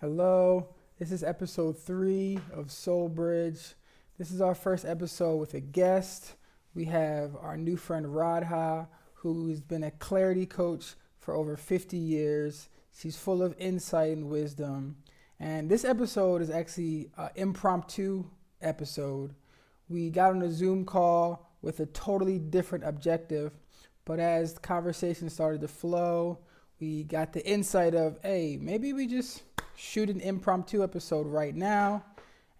Hello, this is episode 3 of Soul Bridge. This is our first episode with a guest. We have our new friend Radha, who's been a clarity coach for over 50 years. She's full of insight and wisdom. And this episode is actually an impromptu episode. We got on a Zoom call with a totally different objective, but as the conversation started to flow, we got the insight of, hey, maybe we just shoot an impromptu episode right now.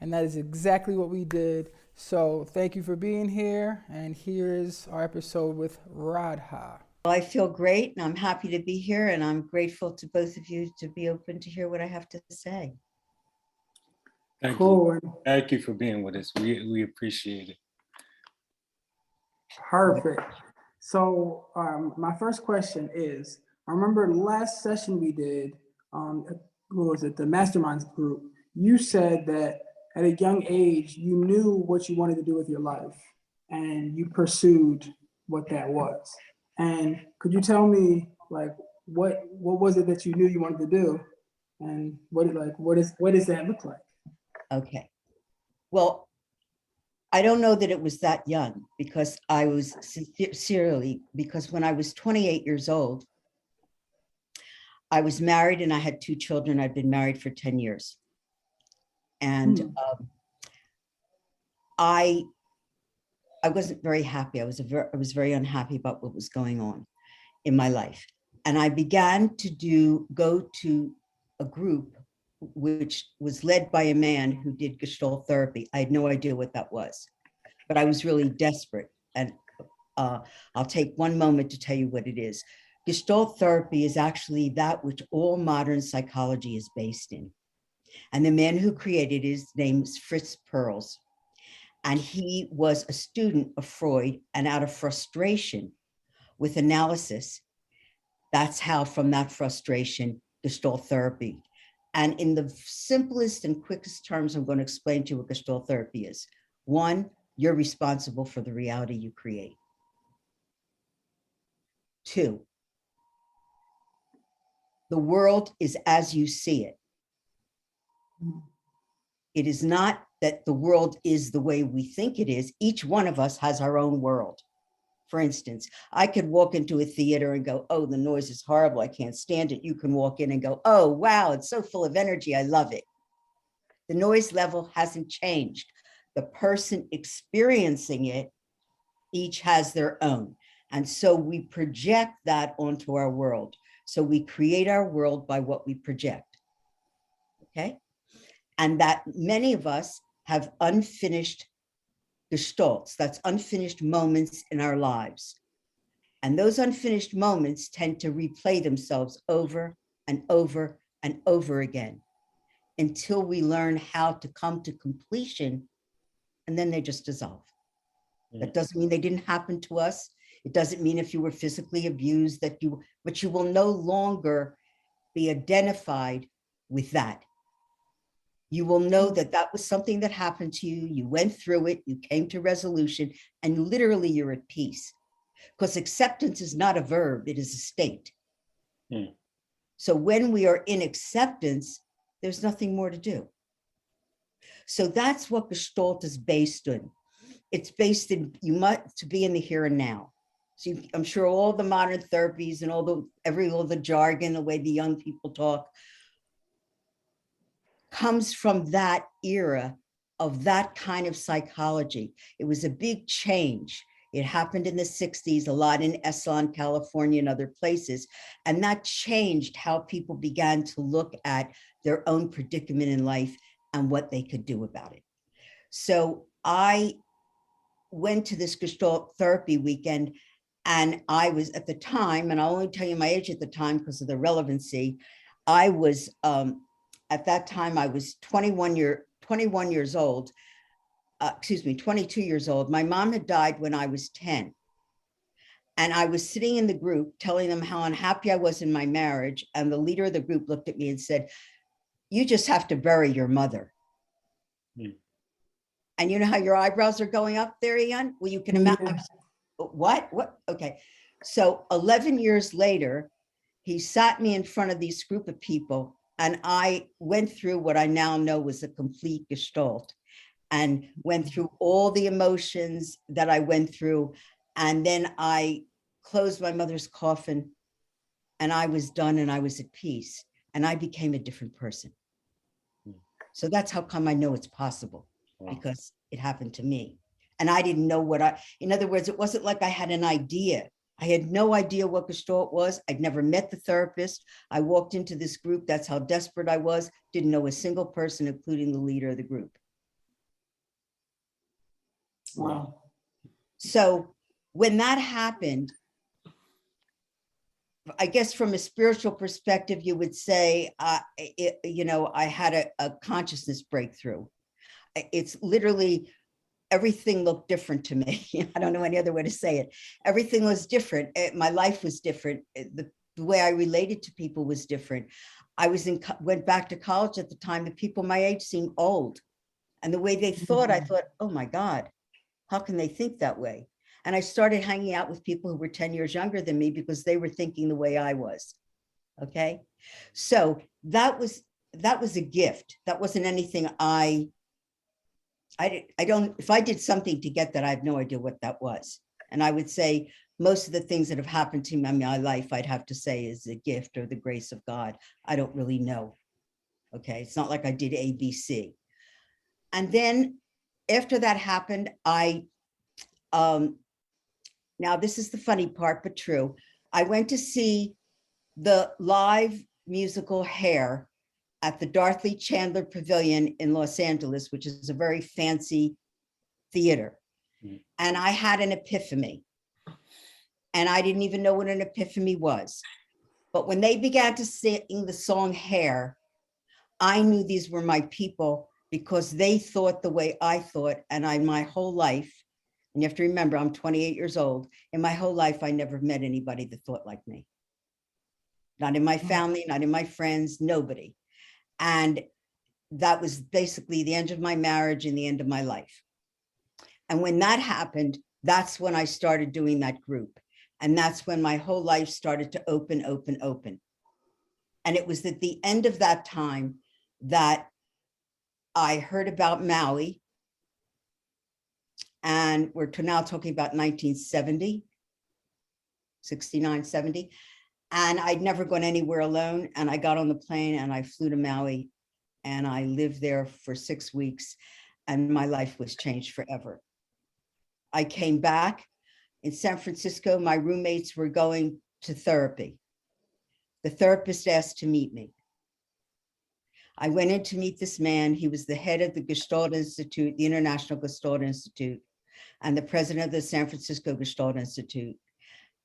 And that is exactly what we did. So thank you for being here. And here is our episode with Radha. Well, I feel great and I'm happy to be here, and I'm grateful to both of you to be open to hear what I have to say. Thank Cool. you. Thank you for being with us. We appreciate it. Perfect. So my first question is, I remember last session we did, what was it, the Masterminds group, you said that at a young age, you knew what you wanted to do with your life and you pursued what that was. And could you tell me, like, what was it that you knew you wanted to do, and what does that look like? Okay. Well, I don't know that it was that young, because I was because when I was 28 years old, I was married and I had 2 children. I'd been married for 10 years. And I wasn't very happy. I was very unhappy about what was going on in my life. And I began to go to a group which was led by a man who did Gestalt therapy. I had no idea what that was, but I was really desperate. And I'll take one moment to tell you what it is. Gestalt therapy is actually that which all modern psychology is based in. And the man who created it, his name is Fritz Perls. And he was a student of Freud, and out of frustration with analysis, that's how, from that frustration, Gestalt therapy. And in the simplest and quickest terms, I'm going to explain to you what Gestalt therapy is. 1, you're responsible for the reality you create. 2, the world is as you see it. It is not that the world is the way we think it is. Each one of us has our own world. For instance, I could walk into a theater and go, oh, the noise is horrible, I can't stand it. You can walk in and go, oh, wow, it's so full of energy, I love it. The noise level hasn't changed. The person experiencing it, each has their own. And so we project that onto our world. So we create our world by what we project. Okay? And that many of us have unfinished gestalts, that's unfinished moments in our lives. And those unfinished moments tend to replay themselves over and over and over again until we learn how to come to completion, and then they just dissolve. That doesn't mean they didn't happen to us. It doesn't mean if you were physically abused but you will no longer be identified with that. You will know that that was something that happened to you. You went through it, you came to resolution, and literally you're at peace. Because acceptance is not a verb, it is a state. So when we are in acceptance, there's nothing more to do. So that's what Gestalt is based on. It's based in, you must be in the here and now. So I'm sure all the modern therapies and all the jargon, the way the young people talk, comes from that era of that kind of psychology. It was a big change. It happened in the 60s, a lot in Esalen, California, and other places. And that changed how people began to look at their own predicament in life and what they could do about it. So I went to this Gestalt therapy weekend, and I was at the time, and I'll only tell you my age at the time because of the relevancy, I was, at that time, I was 22 years old. My mom had died when I was 10. And I was sitting in the group telling them how unhappy I was in my marriage. And the leader of the group looked at me and said, you just have to bury your mother. And you know how your eyebrows are going up there, Ian? Well, you can imagine. What? Okay. So 11 years later, he sat me in front of this group of people, And I went through what I now know was a complete gestalt, and went through all the emotions that I went through. And then I closed my mother's coffin, and I was done, and I was at peace, and I became a different person. So that's how come I know it's possible, because it happened to me. And I didn't know in other words, it wasn't like I had an idea. I had no idea what Gestalt was. I'd never met the therapist. I walked into this group. That's how desperate I was. Didn't know a single person, including the leader of the group. Wow. So when that happened, I guess from a spiritual perspective, you would say, I had a consciousness breakthrough. It's literally, everything looked different to me. I don't know any other way to say it. Everything was different. My life was different. The way I related to people was different. I went back to college at the time. The people my age seemed old. And the way they thought, I thought, oh my God, how can they think that way? And I started hanging out with people who were 10 years younger than me because they were thinking the way I was. Okay. So that was a gift. That wasn't anything if I did something to get that, I have no idea what that was. And I would say most of the things that have happened to me in my life, I'd have to say is a gift or the grace of God. I don't really know. Okay. It's not like I did ABC. And then after that happened, now this is the funny part, but true. I went to see the live musical Hair at the Dorothy Chandler Pavilion in Los Angeles, which is a very fancy theater. And I had an epiphany. And I didn't even know what an epiphany was. But when they began to sing the song Hair, I knew these were my people, because they thought the way I thought. And my whole life, and you have to remember, I'm 28 years old. In my whole life, I never met anybody that thought like me. Not in my family, not in my friends, nobody. And that was basically the end of my marriage and the end of my life. And when that happened, that's when I started doing that group. And that's when my whole life started to open. And it was at the end of that time that I heard about Maui. And we're now talking about 1970, 69, 70. And I'd never gone anywhere alone. And I got on the plane and I flew to Maui, and I lived there for 6 weeks, and my life was changed forever. I came back in San Francisco. My roommates were going to therapy. The therapist asked to meet me. I went in to meet this man. He was the head of the Gestalt Institute, the International Gestalt Institute, and the president of the San Francisco Gestalt Institute.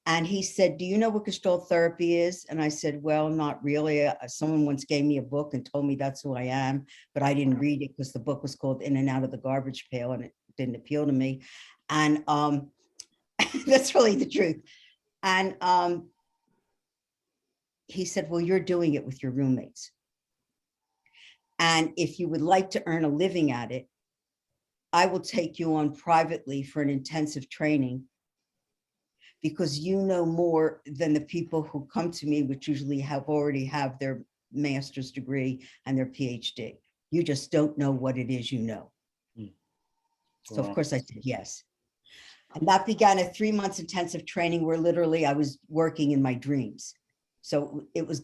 And he said, do you know what Gestalt therapy is? And I said, well, not really. Someone once gave me a book and told me that's who I am, but I didn't read it because the book was called In and Out of the Garbage Pail, and it didn't appeal to me. And that's really the truth. And he said, well, you're doing it with your roommates. And if you would like to earn a living at it, I will take you on privately for an intensive training, because you know more than the people who come to me, which usually already have their master's degree and their PhD. You just don't know what it is you know. So of course I said yes. And that began a 3 months intensive training where literally I was working in my dreams. So it was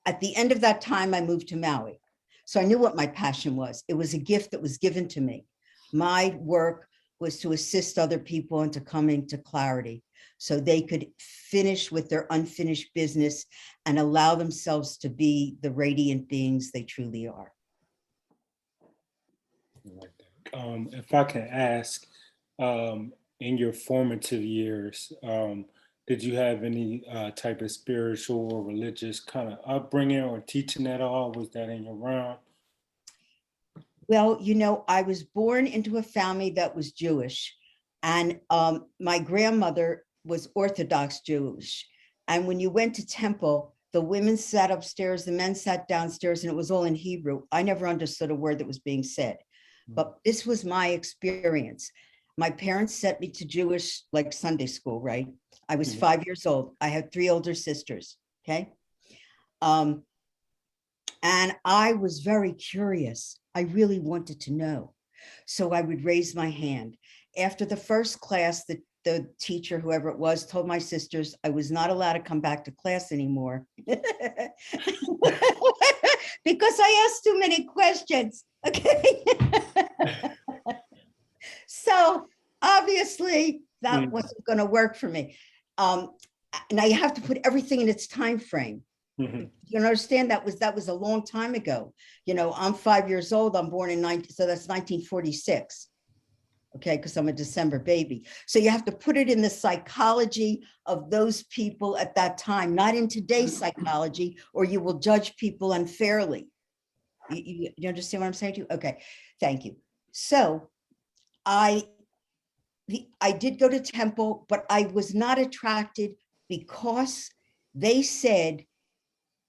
at the end of that time, I moved to Maui. So I knew what my passion was. It was a gift that was given to me. My work was to assist other people into coming to clarity, so they could finish with their unfinished business and allow themselves to be the radiant beings they truly are. If I can ask, in your formative years, did you have any type of spiritual or religious kind of upbringing or teaching at all? Was that in your realm? Well, I was born into a family that was Jewish, and my grandmother was Orthodox Jewish. And when you went to temple, the women sat upstairs, the men sat downstairs, and it was all in Hebrew. I never understood a word that was being said, but this was my experience. My parents sent me to Jewish, like Sunday school, right? I was 5 years old. I had 3 older sisters, okay? And I was very curious. I really wanted to know. So I would raise my hand. After the first class, the teacher, whoever it was, told my sisters I was not allowed to come back to class anymore because I asked too many questions. Okay. So obviously that wasn't going to work for me. Now you have to put everything in its time frame. You understand? That was a long time ago. You know, I'm 5 years old. I'm born in so that's 1946. Okay, because I'm a December baby. So you have to put it in the psychology of those people at that time, not in today's psychology, or you will judge people unfairly. You understand what I'm saying to you? Okay, thank you. So I did go to temple, but I was not attracted because they said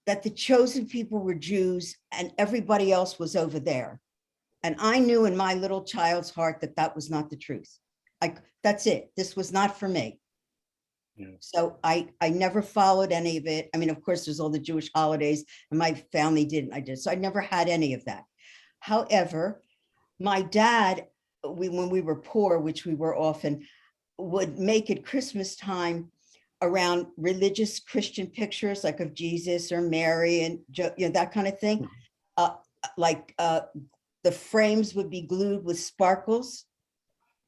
that the chosen people were Jews and everybody else was over there. And I knew in my little child's heart that that was not the truth. That's it. This was not for me. Yeah. So I never followed any of it. I mean, of course, there's all the Jewish holidays and my family didn't. I did. So I never had any of that. However, my dad, when we were poor, which we were often, would make it Christmas time around religious Christian pictures like of Jesus or Mary and that kind of thing. The frames would be glued with sparkles.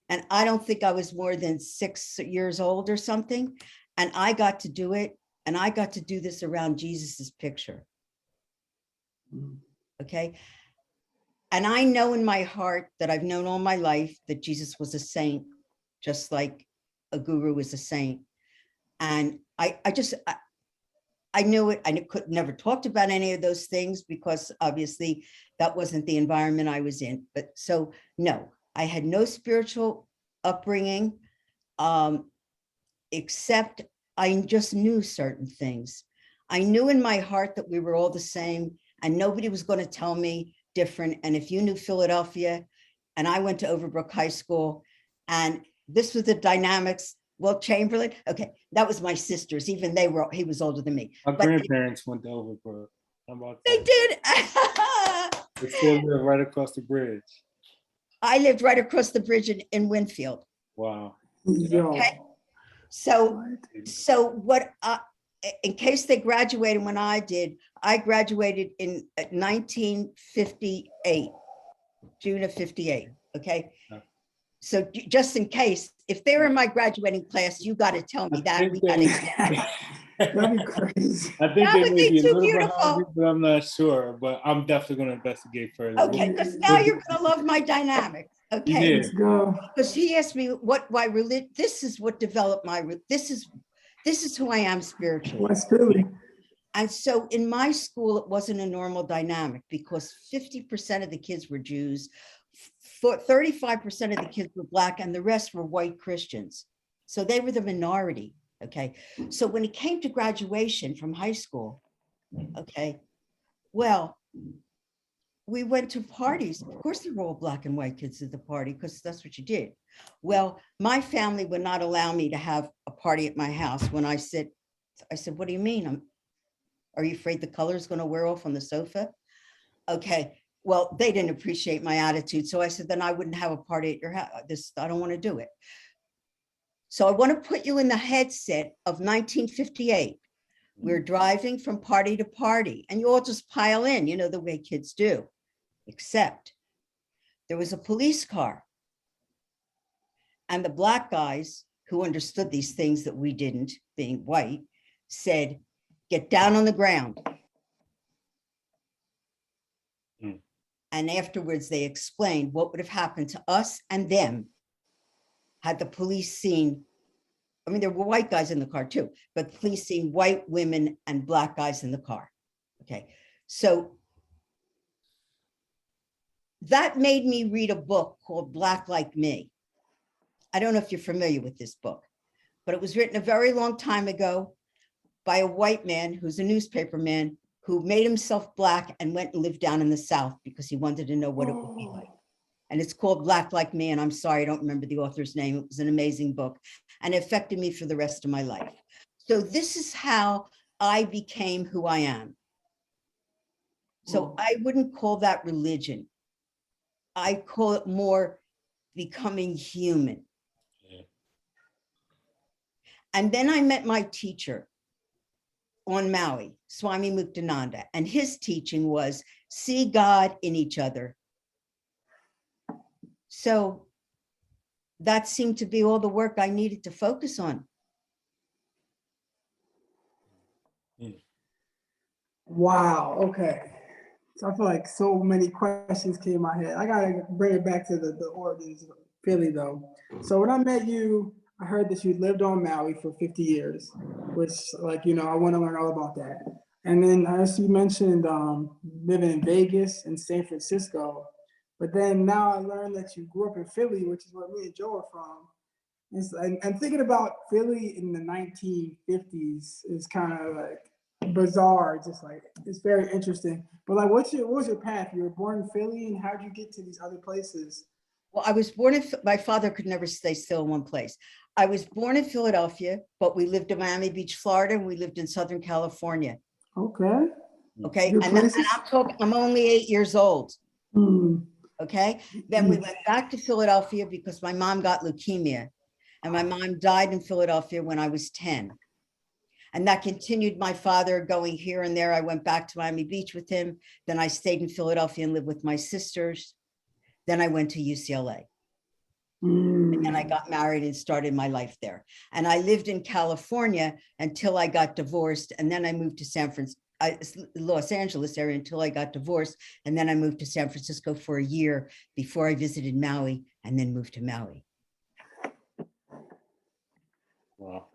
And I don't think I was more than 6 years old or something. And I got to do it. And I got to do this around Jesus's picture. Okay. And I know in my heart that I've known all my life that Jesus was a saint, just like a guru is a saint. And I knew it. I could never talked about any of those things because obviously that wasn't the environment I was in. But so no, I had no spiritual upbringing, except I just knew certain things. I knew in my heart that we were all the same and nobody was going to tell me different. And if you knew Philadelphia, and I went to Overbrook High School, and this was the dynamics. Well, Chamberlain, okay, that was my sisters. Even he was older than me. My grandparents went to Overbrook. How about that? They did. They still live right across the bridge. I lived right across the bridge in Winfield. Wow. Okay. So what? In case they graduated when I did, I graduated in 1958, June of 58. Okay. So just in case, if they were in my graduating class, you got to tell me that. That'd be crazy. I think they may be a little behind me, but I'm not sure. But I'm definitely going to investigate further. Okay, because now you're going to love my dynamic. Okay. Let's go. Because he asked me why religion. This is what developed this is who I am spiritually. What's really? And so in my school, it wasn't a normal dynamic because 50% of the kids were Jews. 35% of the kids were Black and the rest were white Christians. So they were the minority. Okay. So when it came to graduation from high school, okay, well, we went to parties. Of course, there were all Black and white kids at the party because that's what you did. Well, my family would not allow me to have a party at my house. When I said, what do you mean? Are you afraid the color is going to wear off on the sofa? Okay. Well, they didn't appreciate my attitude. So I said, then I wouldn't have a party at your house. I don't want to do it. So I want to put you in the headset of 1958. We're driving from party to party and you all just pile in, you know, the way kids do, except there was a police car. And the Black guys who understood these things that we didn't, being white, said, get down on the ground. And afterwards, they explained what would have happened to us and them had the police seen, I mean, there were white guys in the car too, but the police seen white women and Black guys in the car. Okay, so that made me read a book called Black Like Me. I don't know if you're familiar with this book, but it was written a very long time ago by a white man who's a newspaper man who made himself Black and went and lived down in the South because he wanted to know what it would be like. And it's called Black Like Me. And I'm sorry, I don't remember the author's name. It was an amazing book and it affected me for the rest of my life. So this is how I became who I am. So I wouldn't call that religion. I call it more becoming human. Yeah. And then I met my teacher on Maui, Swami Muktananda, and his teaching was see God in each other. So that seemed to be all the work I needed to focus on. Wow. Okay. So I feel like so many questions came in my head. I gotta bring it back to the origins of Philly though. So when I met you, I heard that you lived on Maui for 50 years, which like, I want to learn all about that. And then I also you mentioned living in Vegas and San Francisco. But then now I learned that you grew up in Philly, which is where me and Joe are from. And thinking about Philly in the 1950s is kind of like bizarre. Just like it's very interesting. But like, what was your path? You were born in Philly, and how did you get to these other places? Well, I was born in, my father could never stay still in one place. I was born in Philadelphia, but we lived in Miami Beach, Florida, and we lived in Southern California. Okay. Okay. Good And places. I'm only 8 years old. Hmm. Okay. Then we went back to Philadelphia because my mom got leukemia, and my mom died in Philadelphia when I was 10. And that continued my father going here and there. I went back to Miami Beach with him. Then I stayed in Philadelphia and lived with my sisters. Then I went to UCLA. And I got married and started my life there. And I lived in California until I got divorced. And then I moved to Los Angeles area until I got divorced. And then I moved to San Francisco for a year before I visited Maui and then moved to Maui. Wow.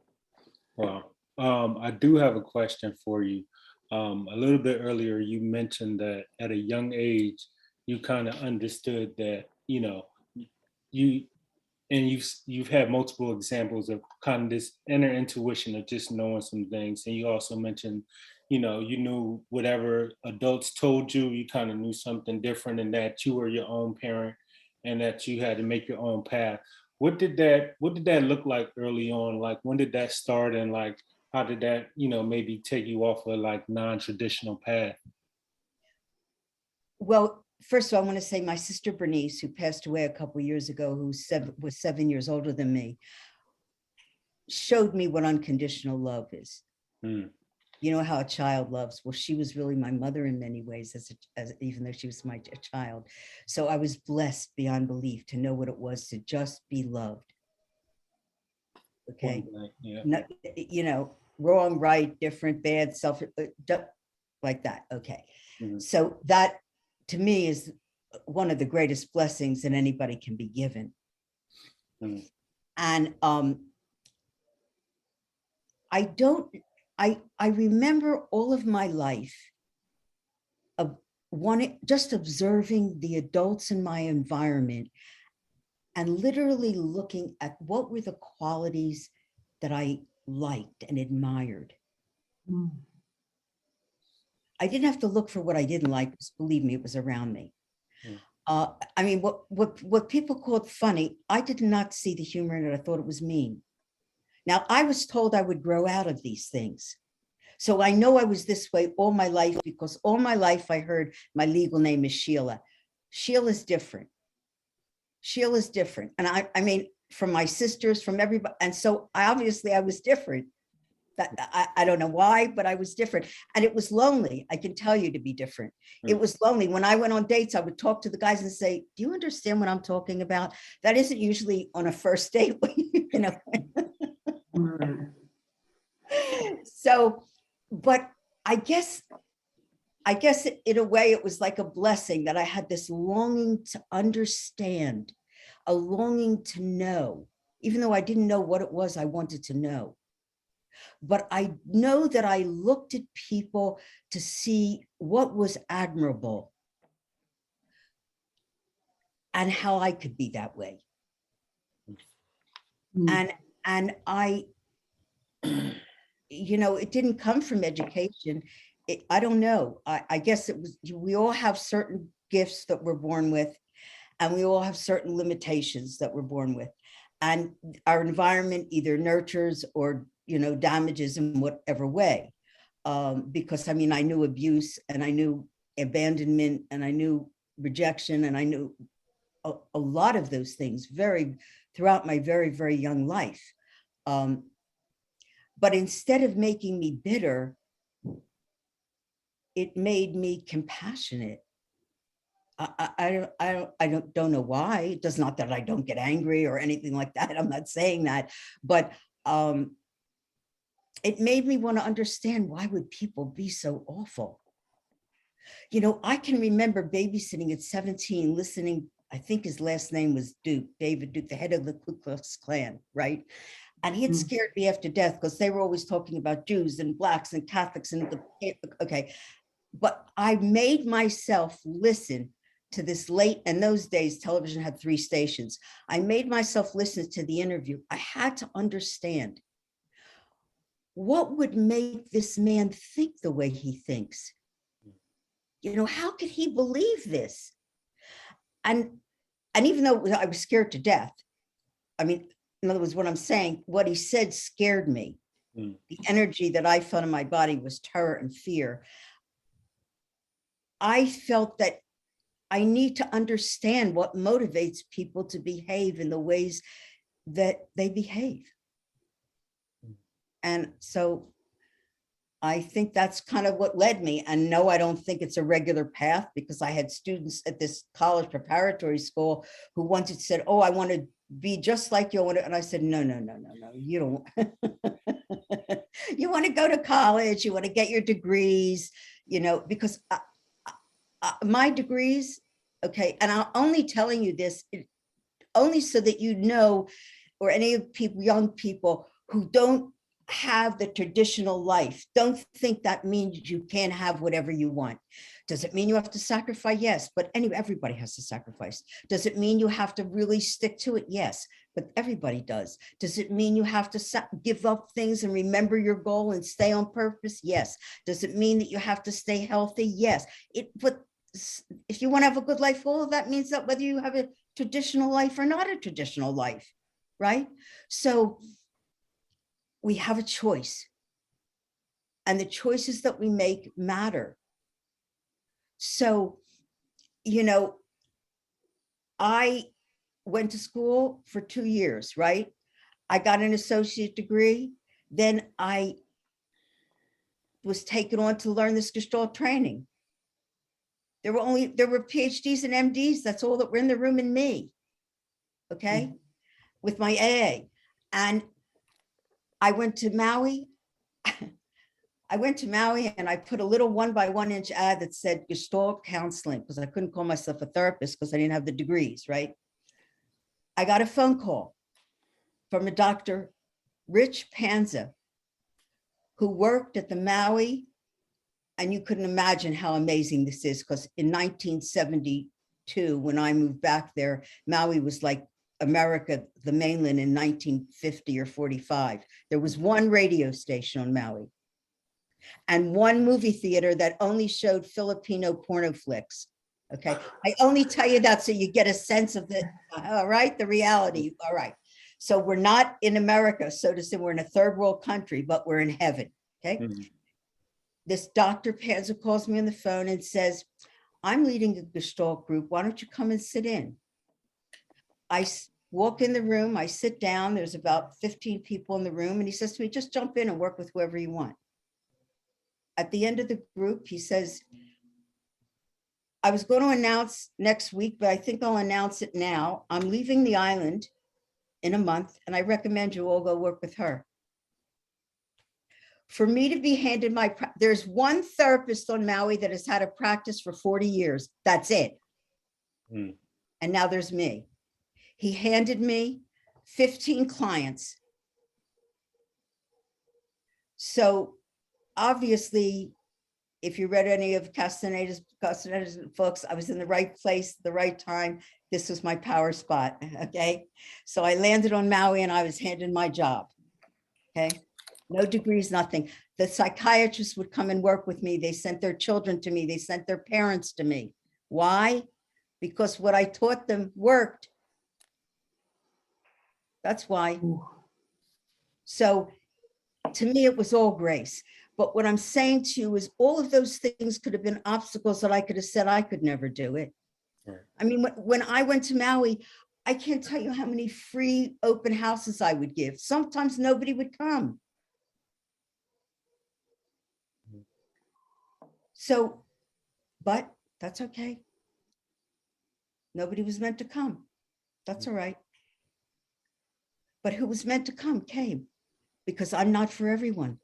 Wow. I do have a question for you. A little bit earlier, you mentioned that at a young age, you kind of understood that, you and you've had multiple examples of kind of this inner intuition of just knowing some things. And you also mentioned, you knew whatever adults told you, you kind of knew something different, and that you were your own parent and that you had to make your own path. What did that look like early on? Like, when did that start, and like how did that, maybe take you off a like non-traditional path? Well, first of all, I want to say my sister Bernice, who passed away a couple of years ago, who was 7 years older than me, showed me what unconditional love is. Mm. You know how a child loves. Well, she was really my mother in many ways, even though she was my child. So I was blessed beyond belief to know what it was to just be loved. Okay. Yeah. No, wrong, right, different, bad, self, like that. Okay. Mm-hmm. So that to me is one of the greatest blessings that anybody can be given. Mm-hmm. And I remember all of my life of just observing the adults in my environment and literally looking at what were the qualities that I liked and admired. Mm. I didn't have to look for what I didn't like, because believe me, it was around me. Mm. I mean, what people called funny, I did not see the humor in it. I thought it was mean. Now, I was told I would grow out of these things. So I know I was this way all my life, because all my life I heard my legal name is Sheila. Sheila's different. Sheila's different. And I mean, from my sisters, from everybody. And so obviously I was different. I don't know why, but I was different. And it was lonely. I can tell you to be different. It was lonely. When I went on dates, I would talk to the guys and say, do you understand what I'm talking about? That isn't usually on a first date, So, but I guess in a way it was like a blessing that I had this longing to understand, a longing to know, even though I didn't know what it was I wanted to know. But I know that I looked at people to see what was admirable and how I could be that way. Mm. And I, it didn't come from education. I don't know. I guess it was, we all have certain gifts that we're born with, and we all have certain limitations that we're born with. And our environment either nurtures or, damages in whatever way. Because I mean, I knew abuse and I knew abandonment, and I knew rejection, and I knew a lot of those things throughout my very, very young life. But instead of making me bitter, it made me compassionate. I don't know why. It does not that I don't get angry or anything like that. I'm not saying that, but it made me want to understand, why would people be so awful? You know, I can remember babysitting at 17, listening, I think his last name was Duke, David Duke, the head of the Ku Klux Klan, right? And he had scared me after death because they were always talking about Jews and Blacks and Catholics and okay. But I made myself listen to this late, in those days, television had 3 stations. I made myself listen to the interview. I had to understand, what would make this man think the way he thinks? You know, how could he believe this? And even though I was scared to death, I mean, in other words, what I'm saying, what he said scared me. The energy that I felt in my body was terror and fear. I felt that I need to understand what motivates people to behave in the ways that they behave. And so I think that's kind of what led me. And no, I don't think it's a regular path, because I had students at this college preparatory school who once had said, oh, I want to be just like you. And I said, no, you don't. You want to go to college, you want to get your degrees, you know, because my degrees, okay, and I'm only telling you this only so that you know, or any of people, young people who don't have the traditional life, don't think that means you can't have whatever you want. Does it mean you have to sacrifice? Yes, but anyway, everybody has to sacrifice. Does it mean you have to really stick to it? Yes, but everybody does. Does it mean you have to give up things and remember your goal and stay on purpose? Yes. Does it mean that you have to stay healthy? Yes. But if you want to have a good life, all of that means that whether you have a traditional life or not a traditional life, right? So we have a choice, and the choices that we make matter. So, you know, I went to school for 2 years, right? I got an associate degree. Then I was taken on to learn this Gestalt training. There were PhDs and MDs. That's all that were in the room, and me. Okay. With my AA. And I went to Maui. And I put a little 1x1 inch ad that said Gestalt counseling, because I couldn't call myself a therapist because I didn't have the degrees, right? I got a phone call from a Dr. Rich Panza, who worked at the Maui. And you couldn't imagine how amazing this is, because in 1972, when I moved back there, Maui was like America, the mainland, in 1950 or 45. There was one radio station on Maui and one movie theater that only showed Filipino porno flicks. Okay. I only tell you that so you get a sense of the, all right, the reality. All right. So we're not in America, so to say, we're in a third world country, but we're in heaven. Okay. This Dr. Panza calls me on the phone and says, I'm leading a Gestalt group. Why don't you come and sit in? I walk in the room, I sit down, there's about 15 people in the room, and he says to me, just jump in and work with whoever you want. At the end of the group, he says, I was going to announce next week, but I think I'll announce it now. I'm leaving the island in a month, and I recommend you all go work with her. For me to be handed there's one therapist on Maui that has had a practice for 40 years. That's it. And now there's me. He handed me 15 clients. So obviously, if you read any of Castaneda's books, I was in the right place, the right time. This was my power spot, okay? So I landed on Maui and I was handed my job, okay? No degrees, nothing. The psychiatrists would come and work with me. They sent their children to me. They sent their parents to me. Why? Because what I taught them worked. That's why. So to me, it was all grace. But what I'm saying to you is all of those things could have been obstacles that I could have said I could never do it. Right. I mean, when I went to Maui, I can't tell you how many free open houses I would give. Sometimes nobody would come. So, but that's okay. Nobody was meant to come. That's all right. But who was meant to come came, because I'm not for everyone.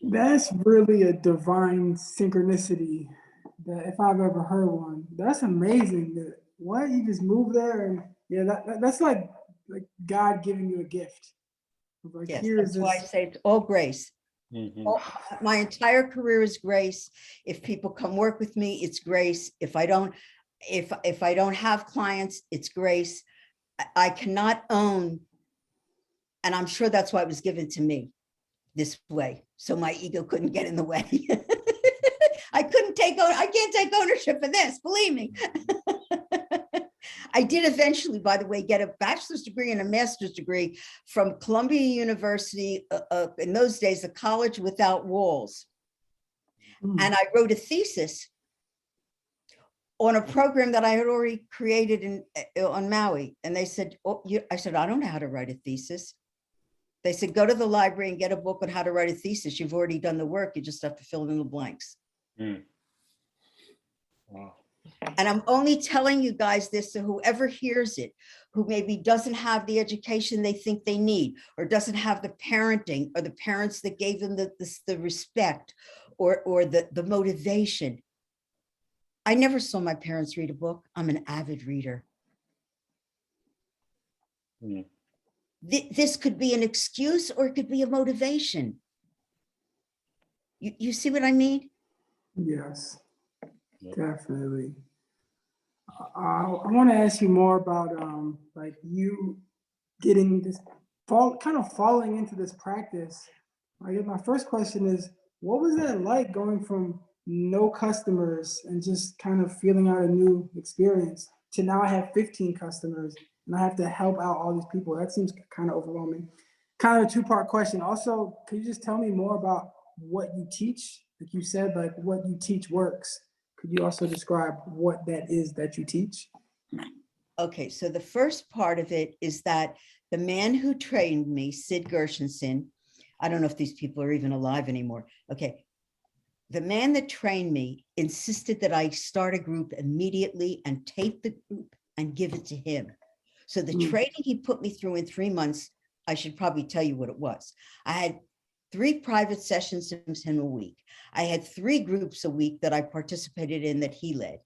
That's really a divine synchronicity that if I've ever heard one. That's amazing. That what you just moved there and yeah, that's like God giving you a gift. Like Yes, here's that's why I this. say it's all grace. Mhm. My entire career is grace. If people come work with me, it's grace. If I don't have clients, it's grace. I cannot own, and I'm sure that's why it was given to me this way, so my ego couldn't get in the way. I can't take ownership of this, believe me. I did eventually, by the way, get a bachelor's degree and a master's degree from Columbia University, in those days, a college without walls. And I wrote a thesis on a program that I had already created on Maui. And they said, I said, I don't know how to write a thesis. They said, go to the library and get a book on how to write a thesis. You've already done the work. You just have to fill in the blanks. Mm. Wow. And I'm only telling you guys this so whoever hears it, who maybe doesn't have the education they think they need, or doesn't have the parenting or the parents that gave them the respect or the motivation. I never saw my parents read a book. I'm an avid reader. Mm. This could be an excuse or it could be a motivation. You see what I mean? Yes, Yep. definitely. I want to ask you more about like you getting this kind of falling into this practice. I guess my first question is, what was that like going from no customers and just kind of feeling out a new experience to now I have 15 customers and I have to help out all these people? That seems kind of overwhelming. Kind of a two-part question. Also, could you just tell me more about what you teach? Like you said, like what you teach works. Could you also describe what that is that you teach? Okay, so the first part of it is that the man who trained me, Sid Gershenson, I don't know if these people are even alive anymore. Okay, the man that trained me insisted that I start a group immediately and tape the group and give it to him. So the training he put me through in 3 months, I should probably tell you what it was. I had 3 private sessions with him a week. I had 3 groups a week that I participated in that he led,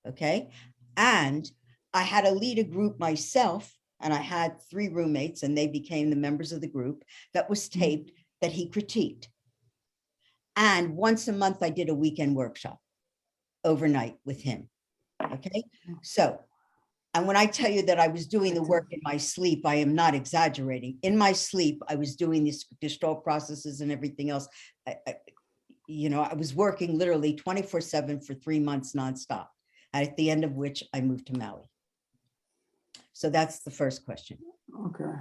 okay? And I had to lead a group myself, and I had 3 roommates, and they became the members of the group that was taped that he critiqued. And once a month, I did a weekend workshop overnight with him, okay? So, and when I tell you that I was doing the work in my sleep, I am not exaggerating. In my sleep, I was doing these Gestalt processes and everything else. I was working literally 24/7 for 3 months nonstop, at the end of which I moved to Maui. So that's the first question. Okay.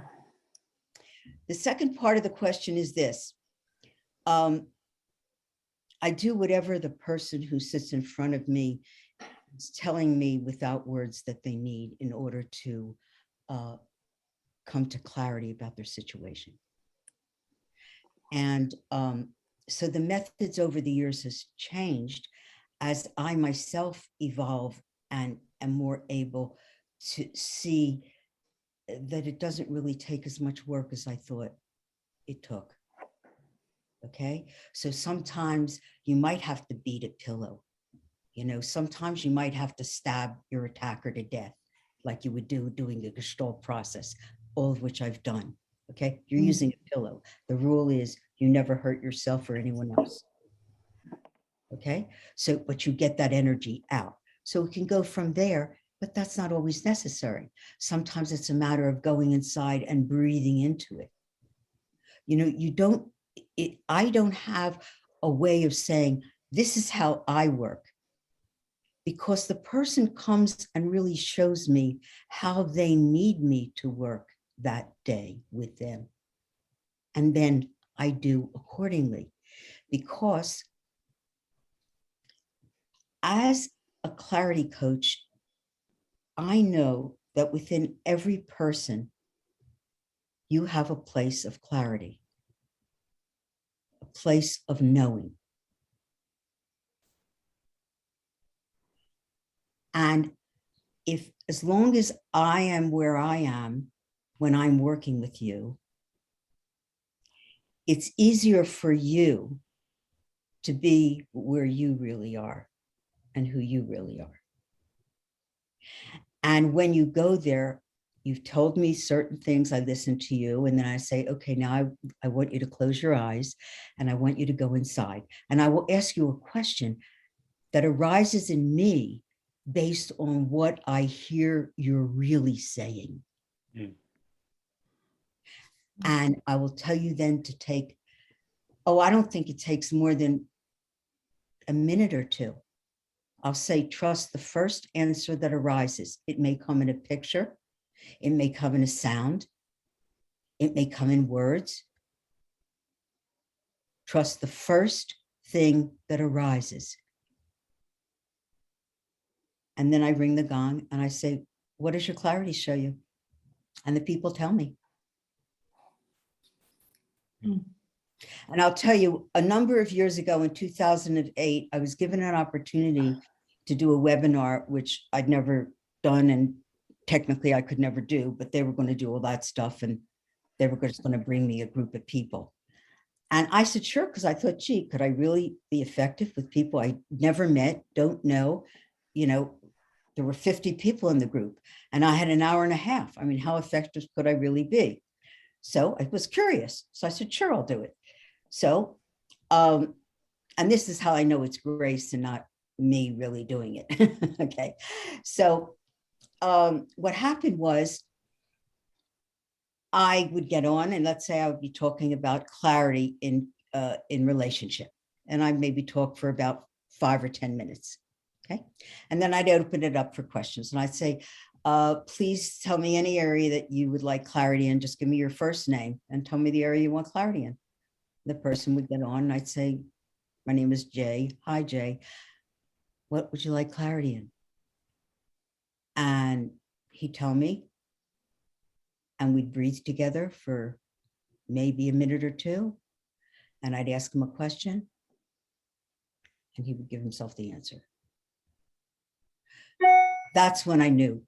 The second part of the question is this. I do whatever the person who sits in front of me is telling me without words that they need in order to come to clarity about their situation. And so the methods over the years has changed as I myself evolve and am more able to see that it doesn't really take as much work as I thought it took. Okay, so sometimes you might have to beat a pillow. Sometimes you might have to stab your attacker to death, like you would do doing the Gestalt process, all of which I've done. Okay, you're using a pillow. The rule is you never hurt yourself or anyone else. Okay, so but you get that energy out. So it can go from there, but that's not always necessary. Sometimes it's a matter of going inside and breathing into it. I don't have a way of saying, this is how I work, because the person comes and really shows me how they need me to work that day with them. and then I do accordingly. Because as a clarity coach, I know that within every person, you have a place of clarity, a place of knowing. And if, as long as I am where I am when I'm working with you, it's easier for you to be where you really are and who you really are. And when you go there, you've told me certain things, I listen to you, and then I say, okay, now I want you to close your eyes and I want you to go inside. And I will ask you a question that arises in me based on what I hear you're really saying. Mm. And I will tell you then to take, I don't think it takes more than a minute or two. I'll say, trust the first answer that arises. It may come in a picture. It may come in a sound. It may come in words. Trust the first thing that arises. And then I ring the gong and I say, what does your clarity show you? And the people tell me. And I'll tell you, a number of years ago in 2008, I was given an opportunity to do a webinar, which I'd never done, and technically I could never do, but they were going to do all that stuff, and they were just going to bring me a group of people. And I said, sure, because I thought, gee, could I really be effective with people I never met, don't know? You know, there were 50 people in the group, and I had an hour and a half. I mean, how effective could I really be? So I was curious. So I said, sure, I'll do it. So, and this is how I know it's grace and not me really doing it. Okay. So what happened was I would get on, and let's say I would be talking about clarity in relationship. And I maybe talk for about 5 or 10 minutes. Okay. And then I'd open it up for questions. And I'd say, please tell me any area that you would like clarity in. Just give me your first name and tell me the area you want clarity in. The person would get on and I'd say, my name is Jay. Hi, Jay. What would you like clarity in? And he'd tell me, and we'd breathe together for maybe a minute or two. And I'd ask him a question and he would give himself the answer. That's when I knew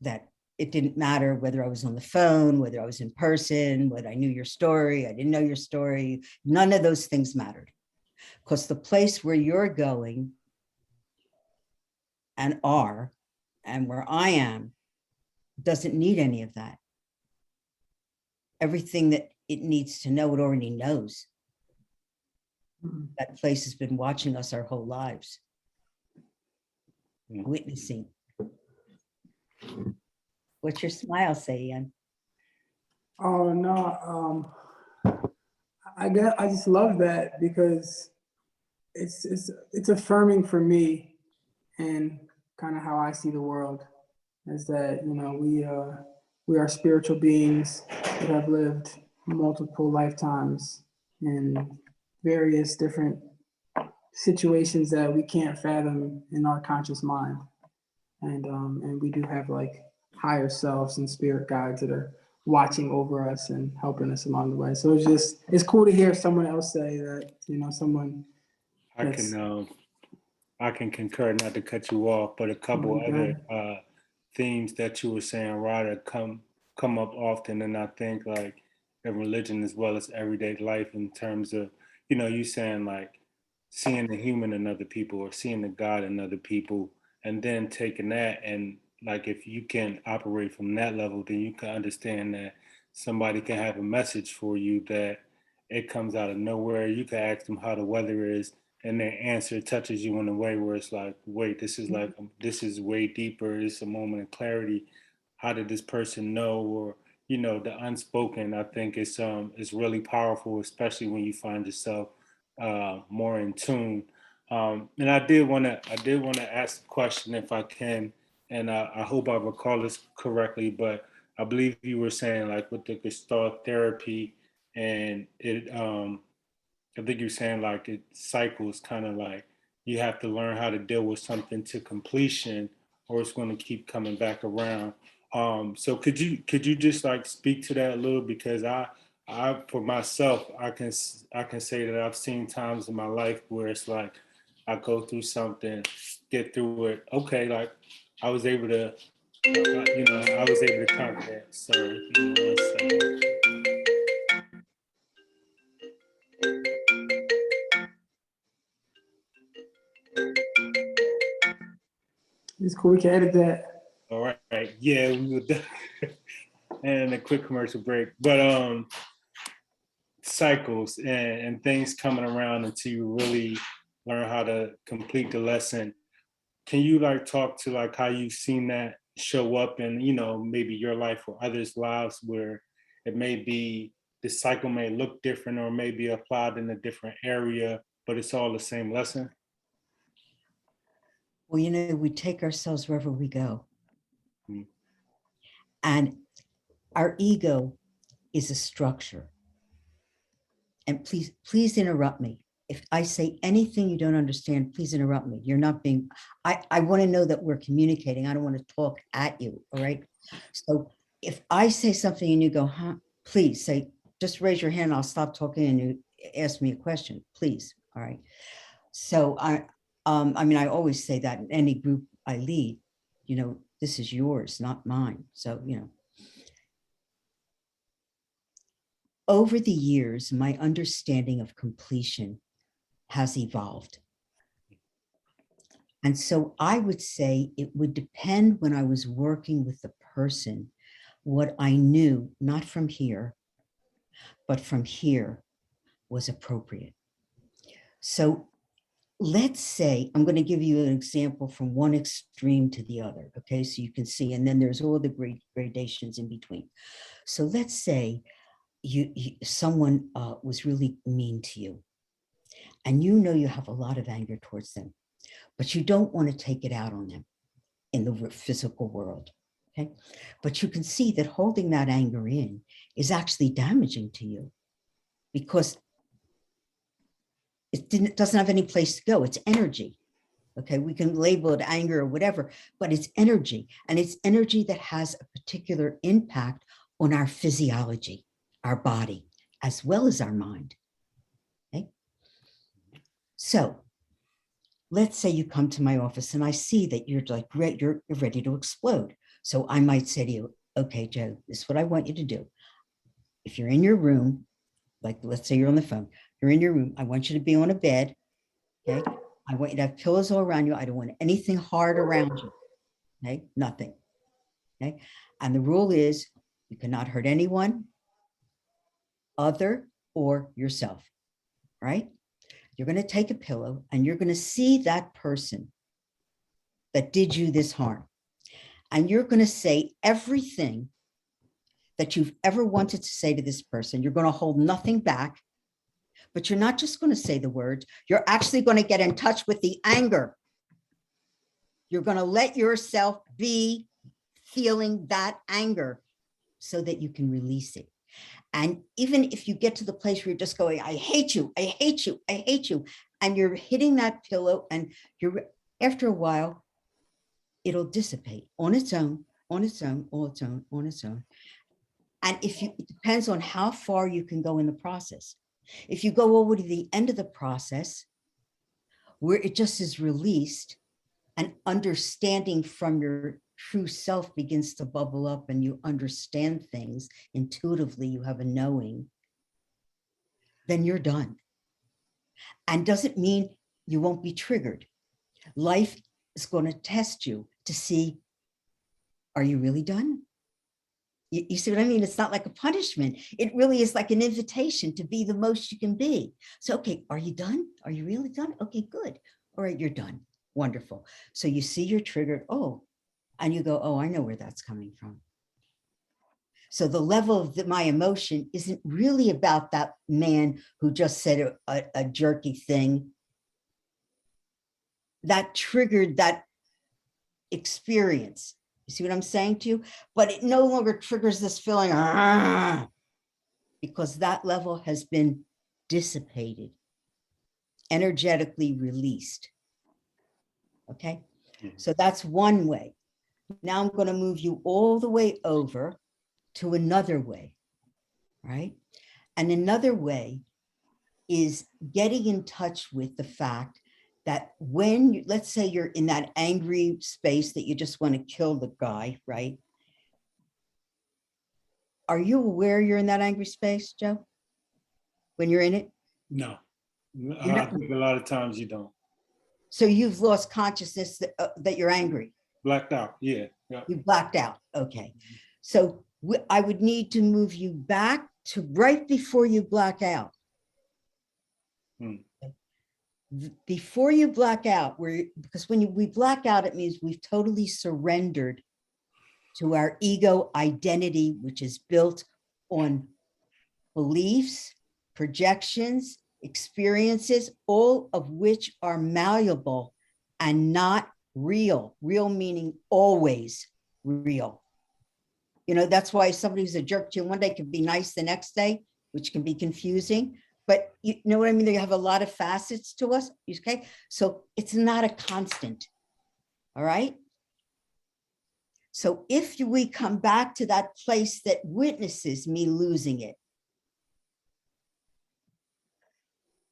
that it didn't matter whether I was on the phone, whether I was in person, whether I knew your story, I didn't know your story. None of those things mattered, because the place where you're going and are, and where I am, doesn't need any of that. Everything that it needs to know, it already knows. That place has been watching us our whole lives, witnessing. What's your smile say, Ian? Oh no, I just love that, because it's affirming for me, and kind of how I see the world, is that, you know, we are spiritual beings that have lived multiple lifetimes in various different situations that we can't fathom in our conscious mind, and we do have like higher selves and spirit guides that are watching over us and helping us along the way. So it's cool to hear someone else say that, you know, someone that's, I can concur, not to cut you off, but a couple other themes that you were saying, Radha, come up often, and I think like in religion as well as everyday life, in terms of, you know, you saying like seeing the human in other people or seeing the God in other people, and then taking that, and like if you can operate from that level, then you can understand that somebody can have a message for you that it comes out of nowhere. You can ask them how the weather is, and their answer touches you in a way where it's like, wait, this is way deeper. It's a moment of clarity. How did this person know? Or, you know, the unspoken, I think is really powerful, especially when you find yourself more in tune. And I did want to ask a question, if I can, and I hope I recall this correctly, but I believe you were saying like with the Gestalt therapy, and it I think you're saying like it cycles, kind of like you have to learn how to deal with something to completion, or it's going to keep coming back around. So could you just like speak to that a little, because I for myself I can say that I've seen times in my life where it's like I go through something, get through it, okay, like I was able to I was able to conquer that. So give me 1 second. It's cool. We can edit that. All right, yeah, we would. And a quick commercial break, but cycles and things coming around until you really learn how to complete the lesson. Can you like talk to like how you've seen that show up in, maybe your life or others' lives, where it may be the cycle may look different or may be applied in a different area, but it's all the same lesson? Well, we take ourselves wherever we go. Mm. And our ego is a structure. And please interrupt me. If I say anything you don't understand, please interrupt me. You're not being, I want to know that we're communicating. I don't want to talk at you, all right? So if I say something and you go, huh, please say, just raise your hand, I'll stop talking and you ask me a question, please, all right? So I always say that in any group I lead, this is yours, not mine. So, over the years, my understanding of completion has evolved. And so I would say it would depend when I was working with the person, what I knew, not from here, but from here was appropriate. So let's say, I'm going to give you an example from one extreme to the other, okay? So you can see, and then there's all the great gradations in between. So let's say someone was really mean to you, and you have a lot of anger towards them, but you don't want to take it out on them in the physical world, okay? But you can see that holding that anger in is actually damaging to you because it doesn't have any place to go. It's energy, okay? We can label it anger or whatever, but it's energy, and it's energy that has a particular impact on our physiology, our body, as well as our mind, okay? So let's say you come to my office and I see that you're like, you're ready to explode. So I might say to you, okay, Joe, this is what I want you to do. If you're in your room, like let's say you're on the phone, you're in your room, I want you to be on a bed, okay? I want you to have pillows all around you. I don't want anything hard around you, okay? Nothing, okay? And the rule is you cannot hurt anyone other or yourself, right? You're going to take a pillow and you're going to see that person that did you this harm. And you're going to say everything that you've ever wanted to say to this person. You're going to hold nothing back, but you're not just going to say the words. You're actually going to get in touch with the anger. You're going to let yourself be feeling that anger so that you can release it. And even if you get to the place where you're just going, I hate you, I hate you, I hate you, and you're hitting that pillow, and after a while, it'll dissipate on its own, on its own, on its own, on its own. And it depends on how far you can go in the process. If you go over to the end of the process, where it just is released and understanding from your true self begins to bubble up and you understand things intuitively, you have a knowing, then you're done. And doesn't mean you won't be triggered. Life is going to test you to see, are you really done? You see what I mean? It's not like a punishment. It really is like an invitation to be the most you can be. So, okay, are you done? Are you really done? Okay, good. All right, you're done. Wonderful. So you see you're triggered. Oh, and you go, oh, I know where that's coming from. So the level of my emotion isn't really about that man who just said a jerky thing that triggered that experience. You see what I'm saying to you? But it no longer triggers this feeling, because that level has been dissipated, energetically released. Okay, so that's one way. Now I'm going to move you all the way over to another way, right? And another way is getting in touch with the fact that when you, let's say you're in that angry space that you just want to kill the guy, right? Are you aware you're in that angry space, Joe? When you're in it? No, You're I not- think a lot of times you don't. So you've lost consciousness that you're angry. Blacked out, yeah. You blacked out. Okay. So I would need to move you back to right before you black out. Before you black out, because when we black out, it means we've totally surrendered to our ego identity, which is built on beliefs, projections, experiences, all of which are malleable and not real. Real meaning always real. You know, that's why somebody who's a jerk to you one day can be nice the next day, which can be confusing. But you know what I mean? They have a lot of facets to us. Okay. So it's not a constant. All right. So if we come back to that place that witnesses me losing it,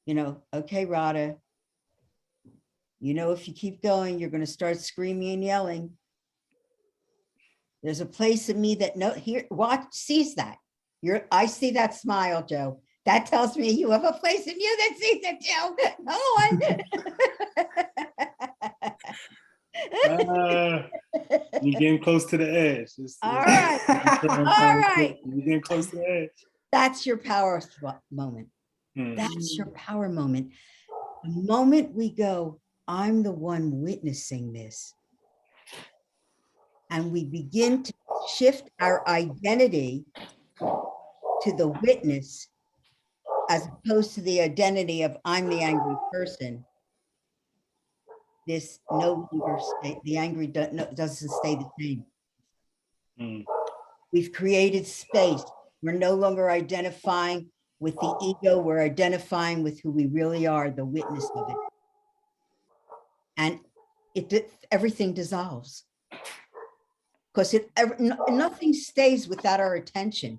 you know, okay, Radha, you know, if you keep going, you're going to start screaming and yelling. There's a place in me that sees that. I see that smile, Joe. That tells me you have a place in you that sees it, Joe. Come on. You're getting close to the edge. All right. All right. You're getting close to the edge. That's your power moment. That's your power moment. The moment we go, I'm the one witnessing this. And we begin to shift our identity to the witness, as opposed to the identity of I'm the angry person. This no longer the angry doesn't stay the same. We've created space. We're no longer identifying with the ego. We're identifying with who we really are, the witness of it. And everything dissolves. Because nothing stays without our attention.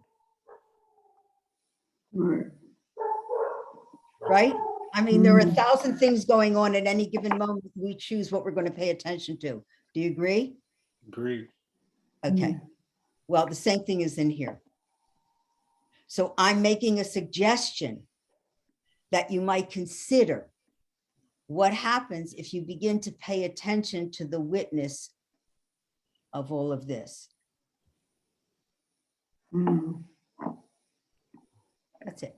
Right? I mean, there are 1,000 things going on at any given moment. We choose what we're going to pay attention to. Do you agree? Agree. Okay. Well, the same thing is in here. So I'm making a suggestion that you might consider what happens if you begin to pay attention to the witness of all of this. That's it.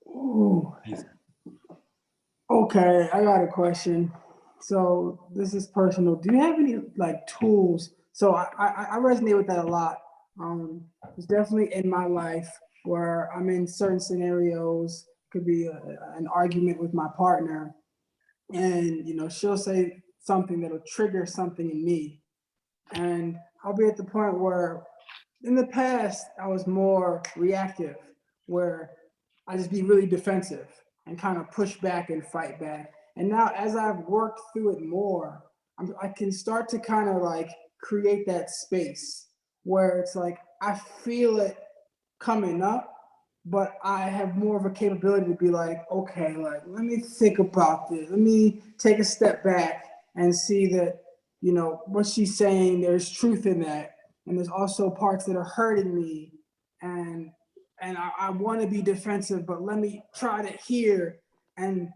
Ooh. Okay, I got a question. So this is personal. Do you have any like tools? So I resonate with that a lot. It's definitely in my life where I'm in certain scenarios, could be an argument with my partner, and you know she'll say something that'll trigger something in me, and I'll be at the point where in the past I was more reactive, where I just be really defensive and kind of push back and fight back. And now as I've worked through it more, I can start to kind of like create that space where it's like, I feel it coming up, but I have more of a capability to be like, okay, like, let me think about this. Let me take a step back and see that, you know, what she's saying, there's truth in that. And there's also parts that are hurting me. And I want to be defensive, but let me try to hear. And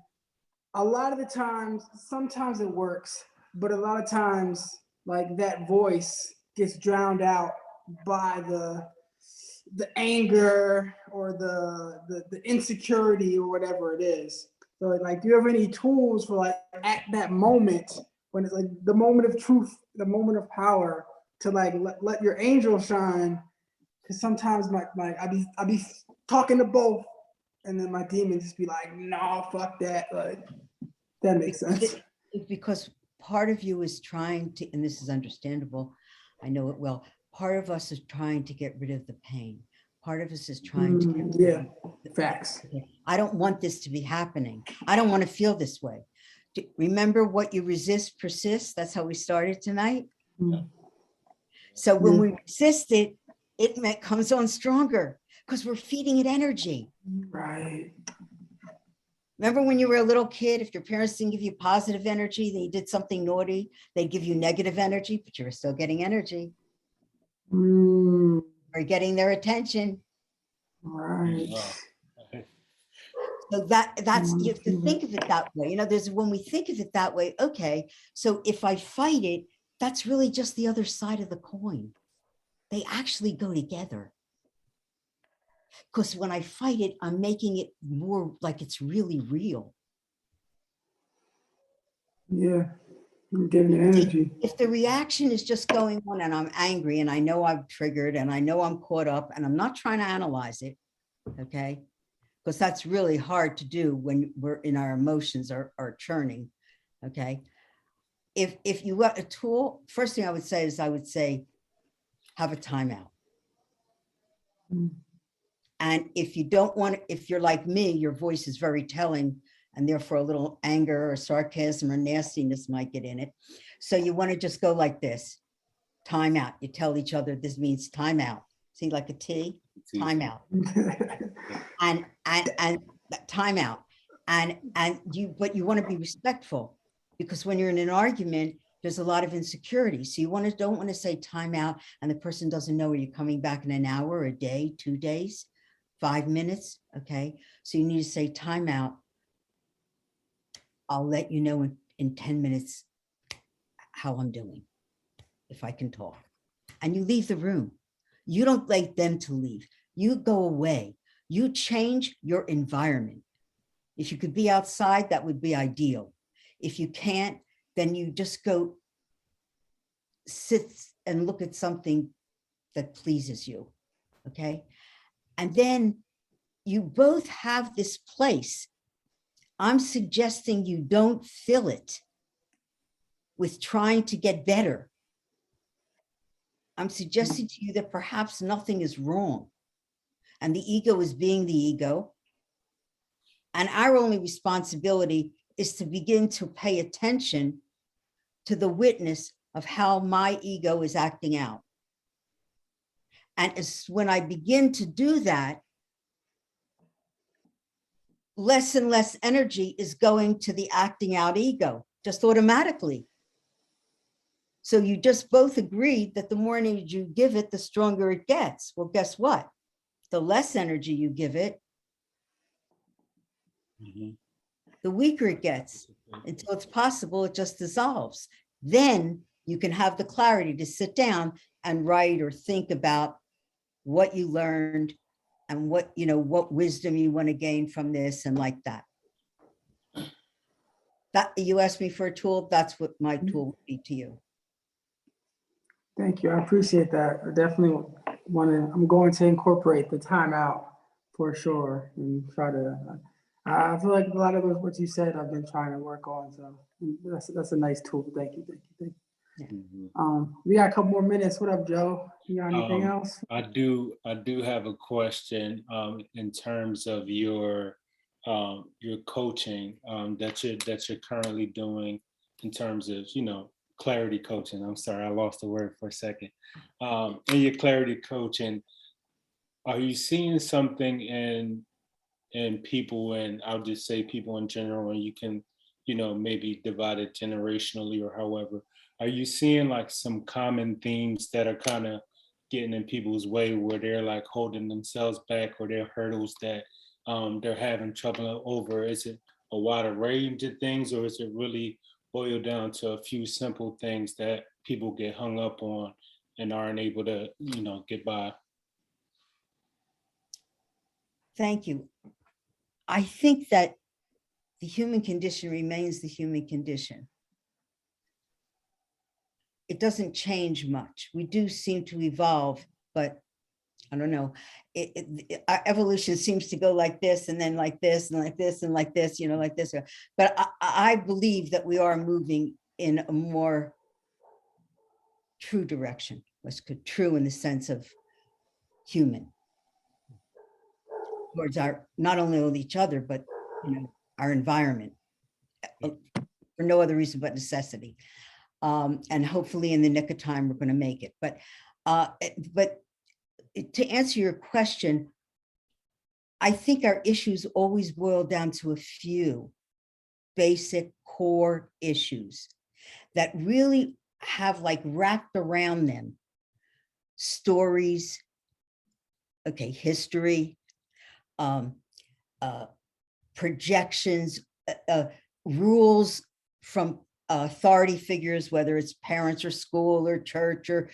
a lot of the times, sometimes it works, but a lot of times, like that voice gets drowned out by the anger or the insecurity or whatever it is. So like, do you have any tools for like at that moment when it's like the moment of truth, the moment of power, to like let your angel shine? Because sometimes I be talking to both, and then my demons just be like, no, fuck that. Like, that makes sense. Because part of you is trying to, and this is understandable, I know it well, part of us is trying to get rid of the pain. Part of us is trying to get Yeah, facts. I don't want this to be happening. I don't want to feel this way. Remember, what you resist persists. That's how we started tonight. Mm. So when Yeah. we resist it, comes on stronger because we're feeding it energy. Right. Remember when you were a little kid, if your parents didn't give you positive energy, then you did something naughty, they'd give you negative energy, but you were still getting energy. Mm, Or getting their attention. right. So that's, you have to Mhm. think of it that way. You know, there's when we think of it that way, okay, so if I fight it, that's really just the other side of the coin. They actually go together. Because when I fight it, I'm making it more like it's really real. Yeah, I'm giving it energy. If the reaction is just going on and I'm angry and I know I'm triggered and I know I'm caught up and I'm not trying to analyze it, okay? Because that's really hard to do when we're in our emotions are churning, okay? If you got a tool, first thing I would say is I would say, have a timeout. Mm. And if you don't want, if you're like me, your voice is very telling and therefore a little anger or sarcasm or nastiness might get in it. So you want to just go like this, timeout. You tell each other this means timeout. See, like a T, timeout. and timeout. But you want to be respectful because when you're in an argument, there's a lot of insecurity. So you don't want to say timeout and the person doesn't know, are you coming back in an hour, a day, 2 days, 5 minutes? Okay. So you need to say timeout. I'll let you know in 10 minutes how I'm doing, if I can talk. And you leave the room. You don't let them to leave. You go away. You change your environment. If you could be outside, that would be ideal. If you can't, then you just go sit and look at something that pleases you, okay? And then you both have this place. I'm suggesting you don't fill it with trying to get better. I'm suggesting to you that perhaps nothing is wrong and the ego is being the ego. And our only responsibility is to begin to pay attention to the witness of how my ego is acting out. And when I begin to do that, less and less energy is going to the acting out ego, just automatically. So you just both agreed that the more energy you give it, the stronger it gets. Well, guess what? The less energy you give it, the weaker it gets. Until it's possible, it just dissolves. Then you can have the clarity to sit down and write or think about what you learned and what wisdom you want to gain from this and like that. That you asked me for a tool, that's what my tool would be to you. Thank you. I appreciate that. I definitely I'm going to incorporate the timeout for sure and try to, I feel like a lot of what you said, I've been trying to work on. So that's a nice tool. Thank you. We got a couple more minutes. What up, Joe? You got anything else? I do have a question in terms of your coaching that you're currently doing in terms of, clarity coaching. I'm sorry, I lost the word for a second. In your clarity coaching, are you seeing something in people, and I'll just say people in general, and you can, maybe divide it generationally or however, are you seeing like some common themes that are kind of getting in people's way where they're like holding themselves back, or there are hurdles that they're having trouble over? Is it a wider range of things, or is it really boiled down to a few simple things that people get hung up on and aren't able to, get by? Thank you. I think that the human condition remains the human condition. It doesn't change much. We do seem to evolve, but I don't know. Our evolution seems to go like this and then like this and like this and like this, like this. But I believe that we are moving in a more true direction. True in the sense of human. towards our, not only each other, but, our environment, for no other reason but necessity. And hopefully in the nick of time, we're going to make it. But to answer your question, I think our issues always boil down to a few basic core issues that really have like wrapped around them stories, okay, history, projections, rules from authority figures, whether it's parents or school or church or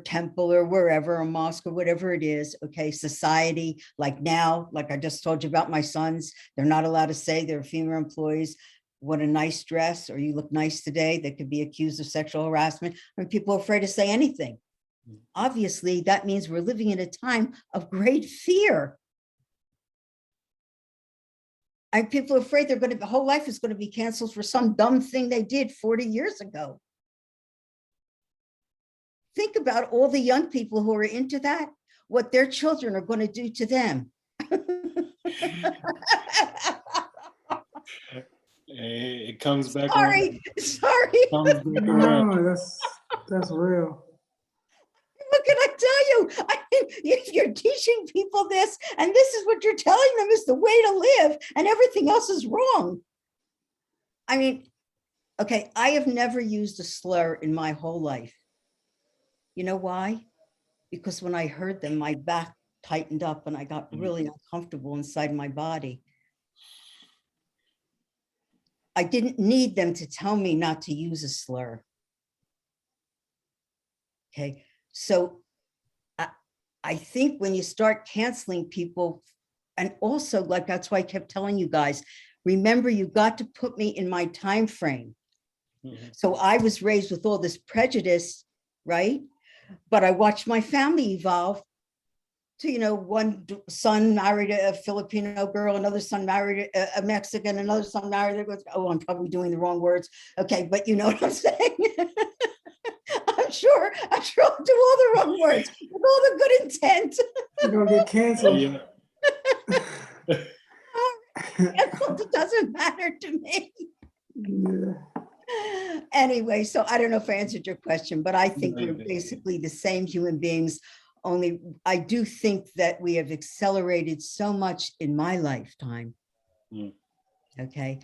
temple or wherever, or mosque or whatever it is, okay, society, like now, like I just told you about my sons, they're not allowed to say they're female employees, what a nice dress, or you look nice today. They could be accused of sexual harassment. I mean, people are afraid to say anything. Obviously, that means we're living in a time of great fear. And people are afraid their whole life is going to be canceled for some dumb thing they did 40 years ago. Think about all the young people who are into that, what their children are going to do to them. It comes back Sorry. around. Comes back around. No, that's real. What can I tell you? I mean, if you're teaching people this, and this is what you're telling them is the way to live, and everything else is wrong. I mean, okay, I have never used a slur in my whole life. You know why? Because when I heard them, my back tightened up and I got really uncomfortable inside my body. I didn't need them to tell me not to use a slur. Okay, so I think when you start canceling people, and also like, that's why I kept telling you guys, remember, you got to put me in my time frame. So I was raised with all this prejudice, right? But I watched my family evolve to, one son married a Filipino girl, another son married a Mexican, another son married, oh, I'm probably doing the wrong words. Okay, but you know what I'm saying? I'm sure I'll do all the wrong words with all the good intent. You're going to get canceled. Yeah. It doesn't matter to me. Yeah. Anyway, so I don't know if I answered your question, but I think we're basically the same human beings. Only I do think that we have accelerated so much in my lifetime. Okay.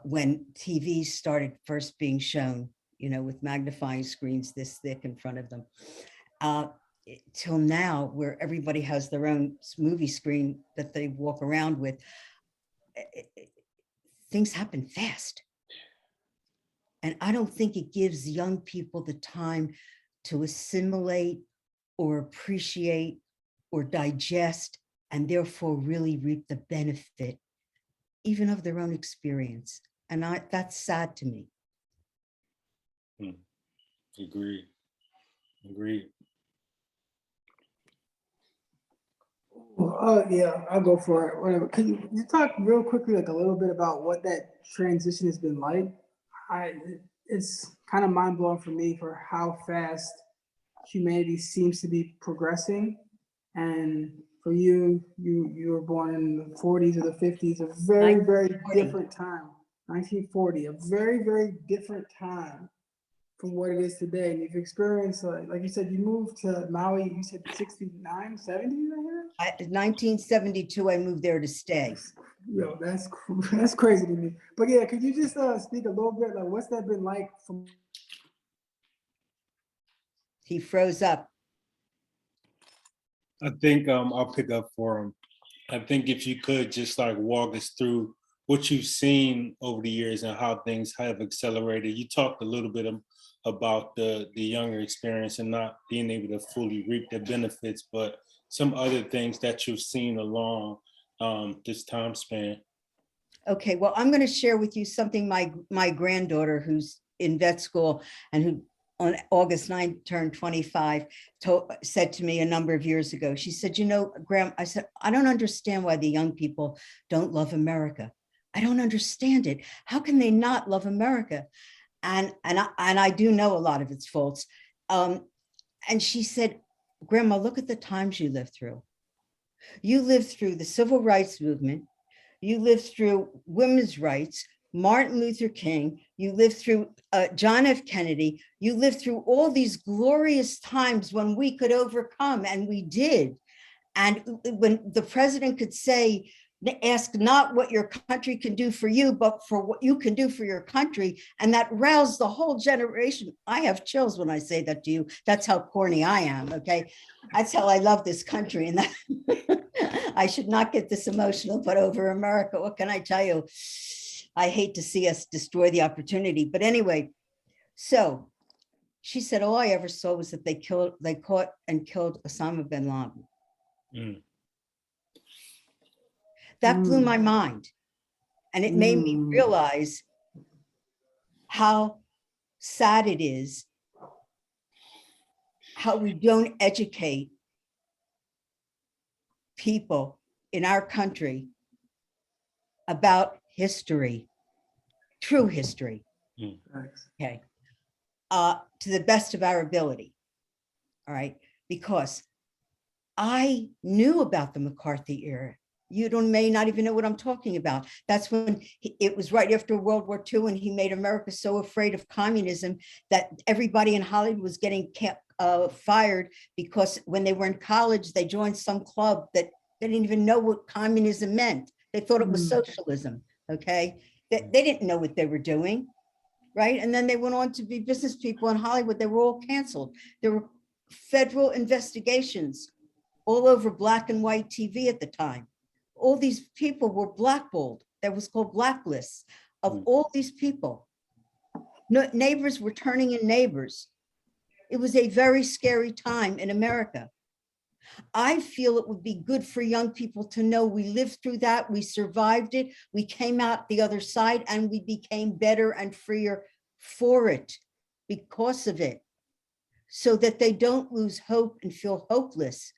When TV started first being shown, with magnifying screens this thick in front of them, till now, where everybody has their own movie screen that they walk around with, things happen fast. And I don't think it gives young people the time to assimilate or appreciate or digest, and therefore really reap the benefit, even of their own experience. And that's sad to me. Agreed. Yeah, I'll go for it. Whatever. Can you talk real quickly, like a little bit about what that transition has been like? It's kind of mind blowing for me for how fast humanity seems to be progressing. And for you were born in the 40s or the 50s, a very, very different time. 1940, a very, very different time from what it is today. And you've experienced, like you said, you moved to Maui, you said 69, 70, I hear? 1972, I moved there to stay. Yo, that's crazy to me. But yeah, could you just speak a little bit, like what's that been like? He froze up. I think I'll pick up for him. I think if you could just like walk us through what you've seen over the years and how things have accelerated. You talked a little bit about the younger experience and not being able to fully reap the benefits, but some other things that you've seen along this time span. Okay, well, I'm going to share with you something my granddaughter, who's in vet school and who on August 9th turned 25, said to me a number of years ago. She said, Graham, I said, I don't understand why the young people don't love America. I don't understand it. How can they not love America? And I do know a lot of its faults. And she said, Grandma, look at the times you lived through. You lived through the civil rights movement. You lived through women's rights, Martin Luther King. You lived through John F. Kennedy. You lived through all these glorious times when we could overcome, and we did. And when the president could say, ask not what your country can do for you, but for what you can do for your country. And that roused the whole generation. I have chills when I say that to you. That's how corny I am, okay? That's how I love this country. And that I should not get this emotional, but over America, what can I tell you? I hate to see us destroy the opportunity. But anyway, so she said, all I ever saw was that they caught and killed Osama bin Laden. Mm. That blew my mind. And it made me realize how sad it is how we don't educate people in our country about history, true history. Mm. Okay. To the best of our ability. All right. Because I knew about the McCarthy era. You may not even know what I'm talking about. That's when it was right after World War II, and he made America so afraid of communism that everybody in Hollywood was getting fired because when they were in college, they joined some club that they didn't even know what communism meant. They thought it was socialism, okay? They didn't know what they were doing, right? And then they went on to be business people in Hollywood. They were all canceled. There were federal investigations all over black and white TV at the time. All these people were blackballed. That was called blacklists of all these people. No, neighbors were turning in neighbors. It was a very scary time in America. I feel it would be good for young people to know we lived through that, we survived it, we came out the other side, and we became better and freer for it, because of it, so that they don't lose hope and feel hopeless.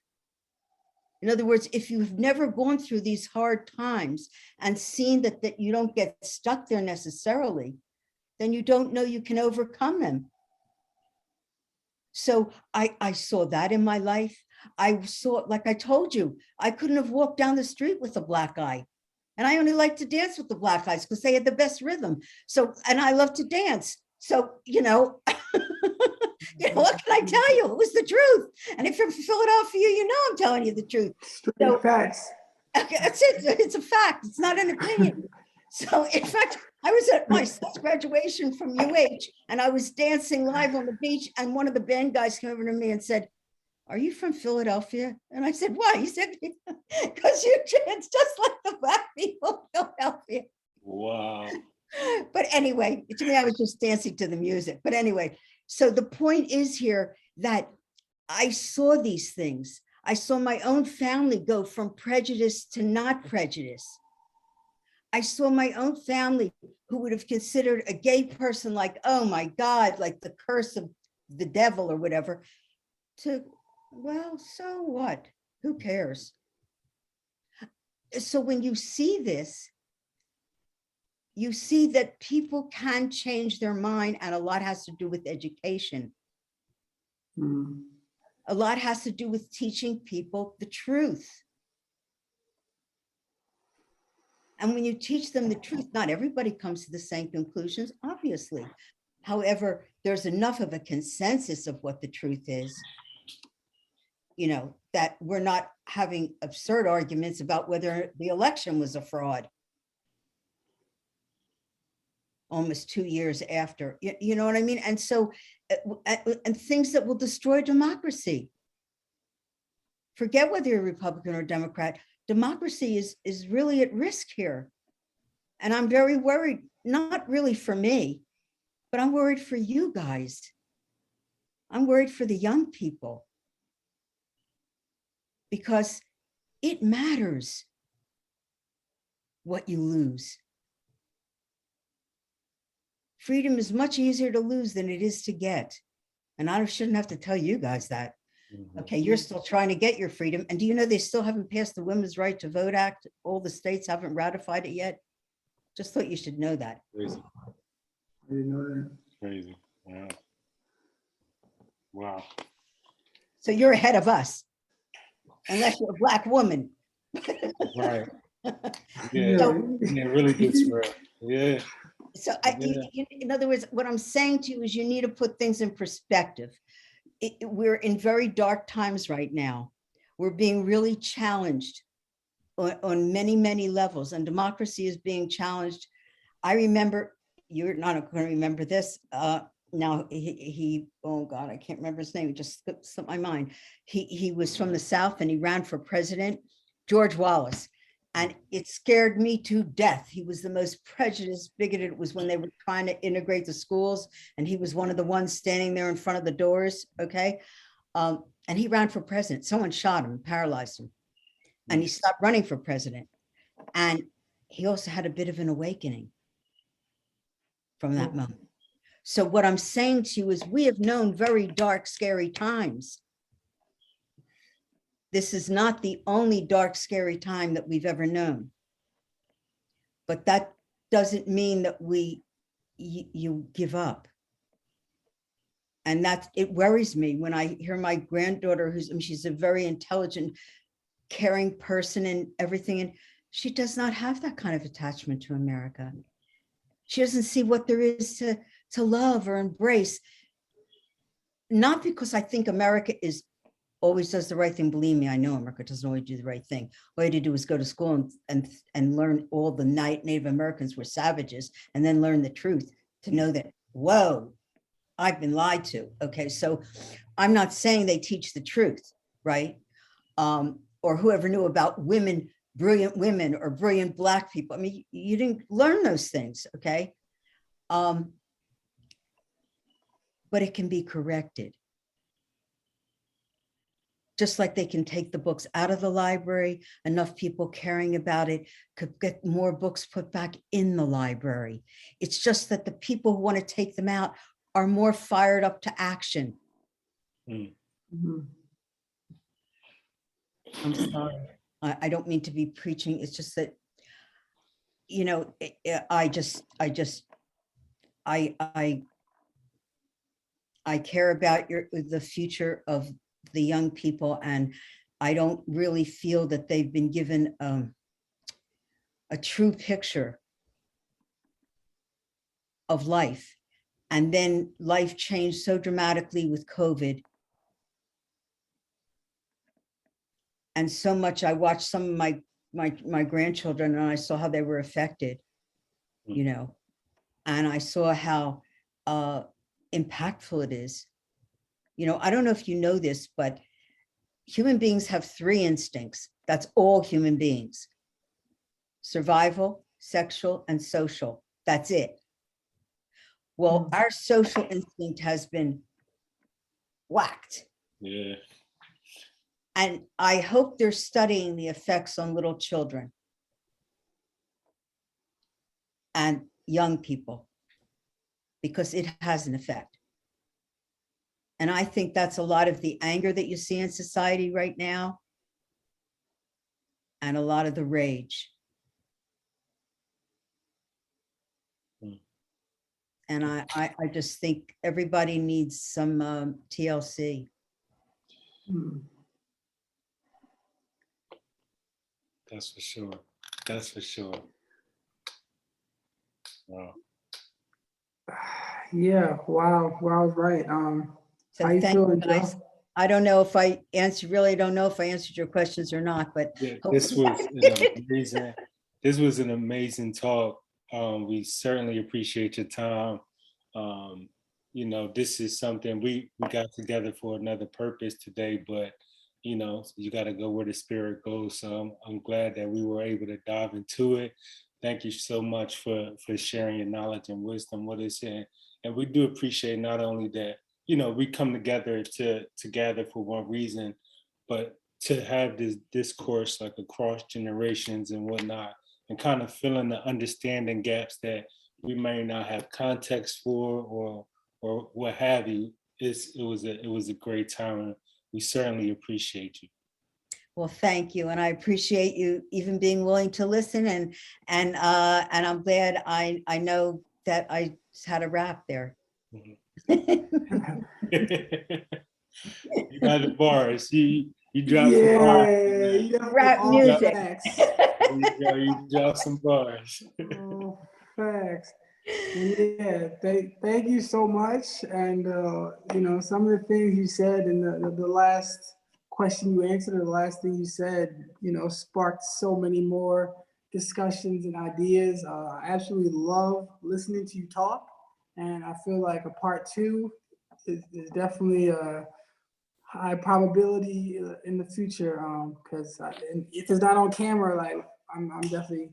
In other words, if you've never gone through these hard times and seen that you don't get stuck there necessarily, then you don't know you can overcome them. So I saw that in my life. I saw, like I told you, I couldn't have walked down the street with a black eye. And I only like to dance with the black eyes because they had the best rhythm. So, and I love to dance. So, you know, what can I tell you? It was the truth. And if you're from Philadelphia, you know I'm telling you the truth. Straight facts. That's it. It's a fact. It's not an opinion. So, in fact, I was at my son's graduation from UH, and I was dancing live on the beach, and one of the band guys came over to me and said, "Are you from Philadelphia?" And I said, "Why?" He said, "Because you dance just like the black people of Philadelphia." Wow. But anyway, to me, I was just dancing to the music. But anyway, so the point is here that I saw these things. I saw my own family go from prejudice to not prejudice. I saw my own family who would have considered a gay person like, oh my God, like the curse of the devil or whatever, to, well, so what? Who cares? So when you see this, you see that people can change their mind, and a lot has to do with education. A lot has to do with teaching people the truth. And when you teach them the truth, not everybody comes to the same conclusions, obviously. However, there's enough of a consensus of what the truth is, you know, that we're not having absurd arguments about whether the election was a fraud. Almost 2 years after, you know what I mean? And so, and things that will destroy democracy. Forget whether you're Republican or Democrat, democracy is really at risk here. And I'm very worried, not really for me, but I'm worried for you guys. I'm worried for the young people, because it matters what you lose. Freedom is much easier to lose than it is to get. And I shouldn't have to tell you guys that. Okay, you're still trying to get your freedom. And do you know they still haven't passed the Women's Right to Vote Act? All the states haven't ratified it yet. Just thought you should know that. Crazy. I didn't know that. Crazy. Wow. Wow. So you're ahead of us, unless you're a black woman. Right. Yeah. Yeah. And it really gets real. Yeah. So Yeah. in other words, what I'm saying to you is you need to put things in perspective. We're in very dark times right now. We're being really challenged on many, many levels, and democracy is being challenged. I remember, you're not going to remember this. Now oh God, I can't remember his name. It just slipped my mind. He was from the South and he ran for president, George Wallace. And it scared me to death. He was the most prejudiced, bigoted. It was when they were trying to integrate the schools, and he was one of the ones standing there in front of the doors. Okay. And he ran for president. Someone shot him, paralyzed him, and he stopped running for president. And he also had a bit of an awakening from that moment. So what I'm saying to you is we have known very dark, scary times. This is not the only dark, scary time that we've ever known. But that doesn't mean that you give up. And it worries me when I hear my granddaughter, she's a very intelligent, caring person and everything, and she does not have that kind of attachment to America. She doesn't see what there is to love or embrace. Not because I think America always does the right thing. Believe me, I know America doesn't always do the right thing. All you had to do was go to school and learn all the Native Americans were savages, and then learn the truth to know that, whoa, I've been lied to. Okay, so I'm not saying they teach the truth, right? Or whoever knew about brilliant women or brilliant Black people. I mean, you didn't learn those things, okay? But it can be corrected. Just like they can take the books out of the library, enough people caring about it could get more books put back in the library. It's just that the people who want to take them out are more fired up to action. Mhm. I'm sorry. I don't mean to be preaching. It's just that, you know, I care about the future of the young people, and I don't really feel that they've been given a true picture of life. And then life changed so dramatically with COVID. And so much, I watched some of my grandchildren, and I saw how they were affected, you know, and I saw how impactful it is. You know, I don't know if you know this, but human beings have 3 instincts. That's all human beings: survival, sexual, and social. That's it. Well, our social instinct has been whacked. Yeah. And I hope they're studying the effects on little children and young people, because it has an effect. And I think that's a lot of the anger that you see in society right now, and a lot of the rage. And I just think everybody needs some TLC. That's for sure. That's for sure. Wow. Yeah, wow, right. So How you thank feeling, you. Joe? I don't know if I answered, really don't know if I answered your questions or not, but Yeah, hopefully. this was an amazing talk. We certainly appreciate your time. You know, this is something we got together for another purpose today, but you know, you got to go where the spirit goes. So I'm glad that we were able to dive into it. Thank you so much for sharing your knowledge and wisdom with us. And we do appreciate not only that, you know, we come together to gather for one reason, but to have this discourse like across generations and whatnot, and kind of fill in the understanding gaps that we may not have context for or what have you. It was a great time. We certainly appreciate you. Well, thank you, and I appreciate you even being willing to listen. And I'm glad I know that I had a wrap there. You got the bars. You dropped some bars. Yeah, you definitely Rap all music. facts. You dropped some bars. Oh, facts. And yeah, thank you so much. And you know, some of the things you said in the last question you answered, or the last thing you said, you know, sparked so many more discussions and ideas. I absolutely love listening to you talk, and I feel like a part two is definitely a high probability in the future. Because if it's not on camera, like I'm definitely,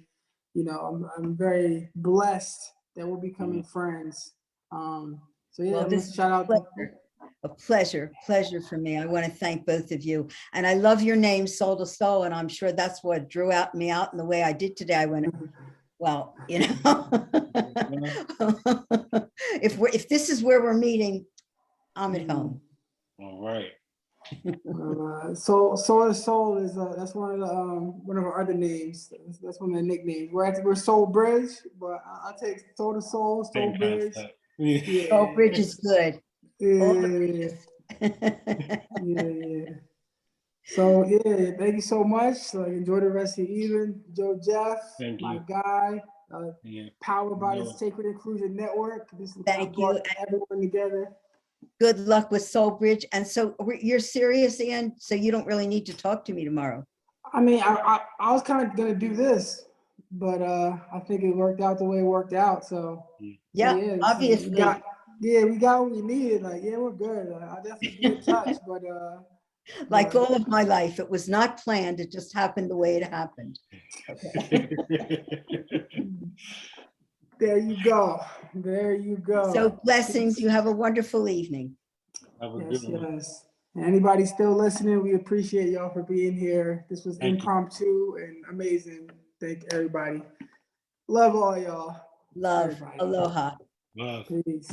you know, I'm very blessed that we're becoming friends. So yeah, Well, I'm this gonna is shout out to a pleasure for me. I want to thank both of you. And I love your name, Soul to Soul. And I'm sure that's what drew me out in the way I did today. I went, well, you know, if this is where we're meeting, I'm at home. All right. Soul to Soul is that's one of our other names. That's one of the nicknames. We're Soul Bridge, but I'll take Soul to Soul, Soul Same Bridge. concept. Yeah, Soul Bridge is good. All the yeah, bridges. yeah. So yeah, thank you so much. Like, enjoy the rest of your evening. Joe Jeff, Thank my you. guy, Yeah. powered by the No. Sacred Inclusion Network. This is Thank you. brought everyone together. Good luck with Soul Bridge. And so you're serious, Ian? So you don't really need to talk to me tomorrow. I mean, I was kind of gonna do this, but I think it worked out the way it worked out. So Yeah, we obviously. we got what we needed. Like, yeah, we're good. I'll definitely be in touch. But Like all of my life, it was not planned. It just happened the way it happened. Okay. there you go. There you go. So blessings. You have a wonderful evening. Have a Yes, good one. yes. And anybody still listening, we appreciate y'all for being here. This was Thank you. impromptu and amazing. Thank everybody. Love all y'all. Love. Everybody. Aloha. Love. Peace.